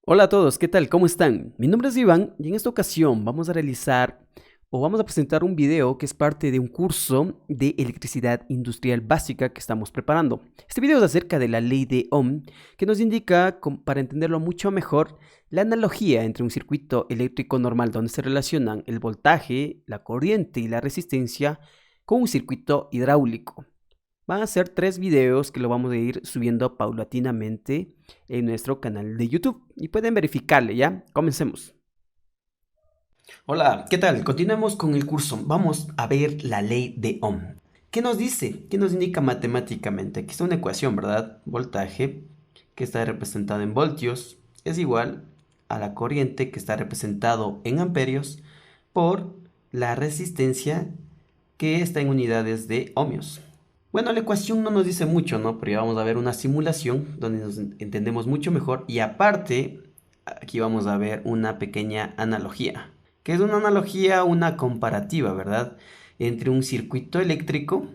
Hola a todos, ¿qué tal? ¿Cómo están? Mi nombre es Iván y en esta ocasión vamos a presentar un video que es parte de un curso de electricidad industrial básica que estamos preparando. Este video es acerca de la ley de Ohm, que nos indica, para entenderlo mucho mejor, la analogía entre un circuito eléctrico normal donde se relacionan el voltaje, la corriente y la resistencia con un circuito hidráulico. Van a ser 3 videos que lo vamos a ir subiendo paulatinamente en nuestro canal de YouTube y pueden verificarle, ¿ya? Comencemos. Hola, ¿qué tal? Continuemos con el curso. Vamos a ver la ley de Ohm. ¿Qué nos dice? ¿Qué nos indica matemáticamente? Aquí está una ecuación, ¿verdad? Voltaje, que está representado en voltios, es igual a la corriente, que está representado en amperios, por la resistencia, que está en unidades de ohmios. Bueno, la ecuación no nos dice mucho, ¿no? Pero ya vamos a ver una simulación donde nos entendemos mucho mejor y aparte, aquí vamos a ver una pequeña analogía. ¿Qué es una analogía? Una comparativa, ¿verdad? Entre un circuito eléctrico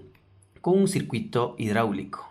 con un circuito hidráulico.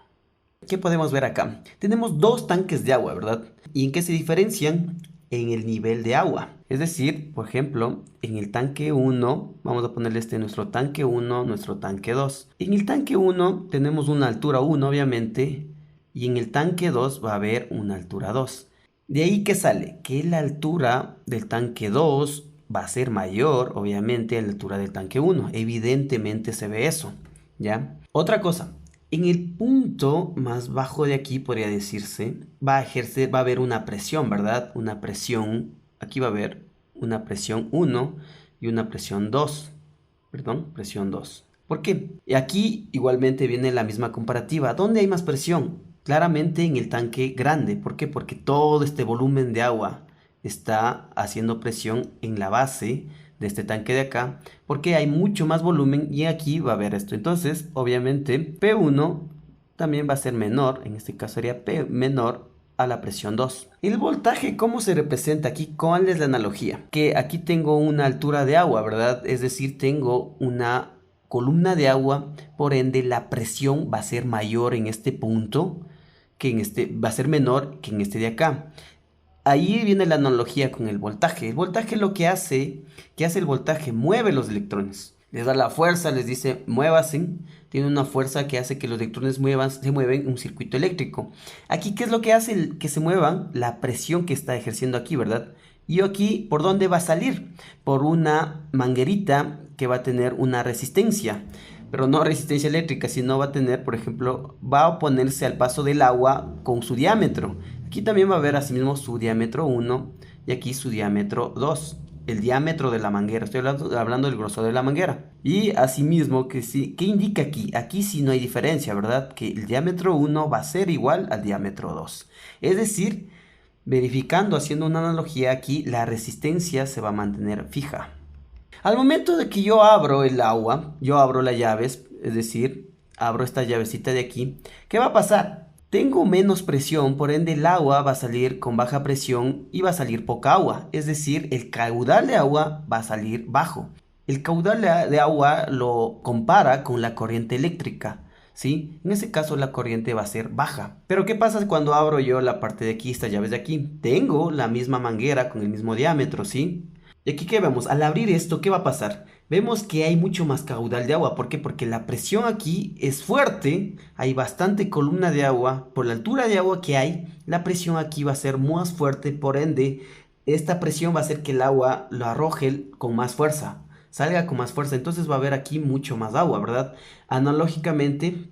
¿Qué podemos ver acá? Tenemos dos tanques de agua, ¿verdad? ¿Y en qué se diferencian? En el nivel de agua. Es decir, por ejemplo, en el tanque 1, vamos a ponerle nuestro tanque 1, nuestro tanque 2. En el tanque 1 tenemos una altura 1, obviamente, y en el tanque 2 va a haber una altura 2. De ahí que sale que la altura del tanque 2 va a ser mayor, obviamente, a la altura del tanque 1. Evidentemente se ve eso, ¿ya? Otra cosa, en el punto más bajo de aquí, podría decirse, va a haber una presión, ¿verdad? Una presión, aquí va a haber una presión 1 y una presión 2. Perdón, presión 2. ¿Por qué? Y aquí igualmente viene la misma comparativa. ¿Dónde hay más presión? Claramente en el tanque grande. ¿Por qué? Porque todo este volumen de agua está haciendo presión en la base de este tanque de acá, porque hay mucho más volumen y aquí va a haber esto. Entonces, obviamente, P1 también va a ser menor, en este caso sería P menor a la presión 2. El voltaje, ¿cómo se representa aquí? ¿Cuál es la analogía? Que aquí tengo una altura de agua, ¿verdad? Es decir, tengo una columna de agua, por ende la presión va a ser mayor en este punto, que en este va a ser menor que en este de acá. Ahí viene la analogía con el voltaje. El voltaje lo que hace el voltaje, mueve los electrones. Les da la fuerza, les dice muévase. Tiene una fuerza que hace que los electrones se mueven en un circuito eléctrico. Aquí, ¿qué es lo que hace que se muevan? La presión que está ejerciendo aquí, ¿verdad? Y aquí, ¿por dónde va a salir? Por una manguerita que va a tener una resistencia. Pero no resistencia eléctrica, sino va a tener, por ejemplo, va a oponerse al paso del agua con su diámetro. Aquí también va a haber asimismo su diámetro 1 y aquí su diámetro 2. El diámetro de la manguera, estoy hablando del grosor de la manguera. Y asimismo, ¿qué indica aquí? Aquí sí no hay diferencia, ¿verdad? Que el diámetro 1 va a ser igual al diámetro 2. Es decir, verificando, haciendo una analogía aquí, la resistencia se va a mantener fija. Al momento de que yo abro el agua, yo abro las llaves, es decir, abro esta llavecita de aquí, ¿qué va a pasar? Tengo menos presión, por ende el agua va a salir con baja presión y va a salir poca agua, es decir, el caudal de agua va a salir bajo. El caudal de agua lo compara con la corriente eléctrica, ¿sí? En ese caso la corriente va a ser baja. Pero ¿qué pasa cuando abro yo la parte de aquí, estas llaves de aquí? Tengo la misma manguera con el mismo diámetro, ¿sí? Y aquí que vemos, al abrir esto, ¿qué va a pasar? Vemos que hay mucho más caudal de agua. ¿Por qué? Porque la presión aquí es fuerte, hay bastante columna de agua. Por la altura de agua que hay, la presión aquí va a ser más fuerte, por ende, esta presión va a hacer que el agua lo arroje con más fuerza, salga con más fuerza. Entonces va a haber aquí mucho más agua, ¿verdad? Analógicamente,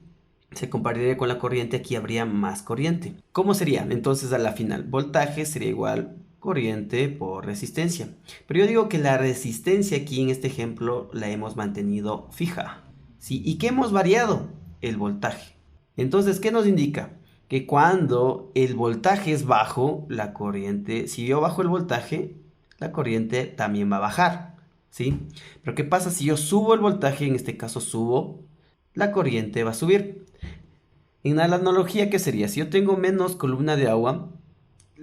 se compararía con la corriente, aquí habría más corriente. ¿Cómo sería? Entonces a la final, voltaje sería igual corriente por resistencia. Pero yo digo que la resistencia aquí en este ejemplo la hemos mantenido fija, ¿sí? ¿Y qué hemos variado? El voltaje. Entonces, ¿qué nos indica? Que cuando el voltaje es bajo, la corriente, si yo bajo el voltaje, la corriente también va a bajar, ¿sí? Pero ¿qué pasa si yo subo el voltaje? En este caso subo, la corriente va a subir. En la analogía, ¿qué sería? Si yo tengo menos columna de agua,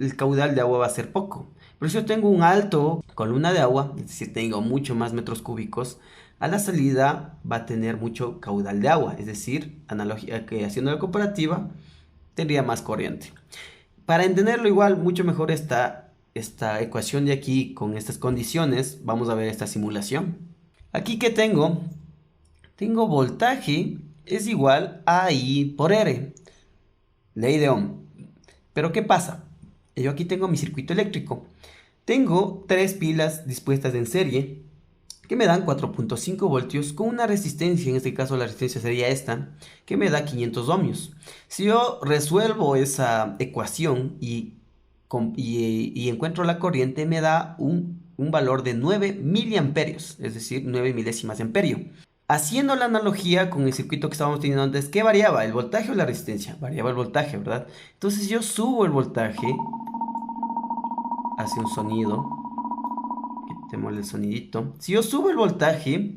el caudal de agua va a ser poco. Pero si yo tengo un alto columna de agua, es decir, tengo mucho más metros cúbicos, a la salida va a tener mucho caudal de agua. Es decir, analogía que haciendo la comparativa, tendría más corriente. Para entenderlo igual, mucho mejor está esta ecuación de aquí con estas condiciones, vamos a ver esta simulación. Aquí que tengo voltaje es igual a I por R, ley de Ohm. Pero ¿qué pasa? Yo aquí tengo mi circuito eléctrico. Tengo 3 pilas dispuestas en serie que me dan 4.5 voltios con una resistencia, en este caso la resistencia sería esta, que me da 500 ohmios. Si yo resuelvo esa ecuación y encuentro la corriente, me da un valor de 9 miliamperios, es decir, 9 milésimas de amperio. Haciendo la analogía con el circuito que estábamos teniendo antes, ¿qué variaba? ¿El voltaje o la resistencia? Variaba el voltaje, ¿verdad? Entonces yo subo el voltaje, hace un sonido, quitemos el sonidito. Si yo subo el voltaje,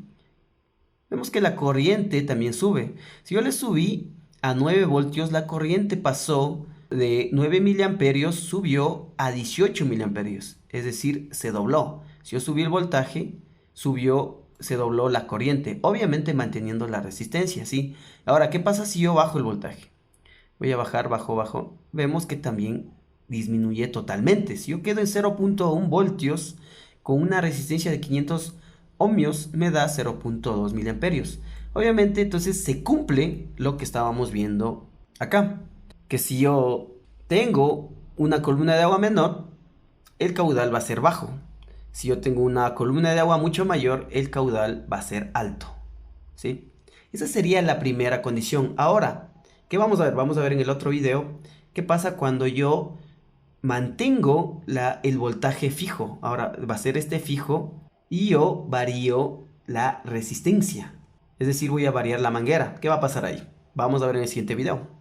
vemos que la corriente también sube. Si yo le subí a 9 voltios, la corriente pasó de 9 miliamperios, subió a 18 miliamperios. Es decir, se dobló. Si yo subí el voltaje, se dobló la corriente. Obviamente manteniendo la resistencia, ¿sí? Ahora, ¿qué pasa si yo bajo el voltaje? Voy a bajar, bajo. Vemos que también disminuye totalmente. Si yo quedo en 0.1 voltios con una resistencia de 500 ohmios, me da 0.2 miliamperios. Obviamente, entonces se cumple lo que estábamos viendo acá. Que si yo tengo una columna de agua menor, el caudal va a ser bajo. Si yo tengo una columna de agua mucho mayor, el caudal va a ser alto, ¿sí? Esa sería la primera condición. Ahora, ¿qué vamos a ver? Vamos a ver en el otro video qué pasa cuando yo mantengo el voltaje fijo. Ahora va a ser este fijo y yo varío la resistencia. Es decir, voy a variar la manguera. ¿Qué va a pasar ahí? Vamos a ver en el siguiente video.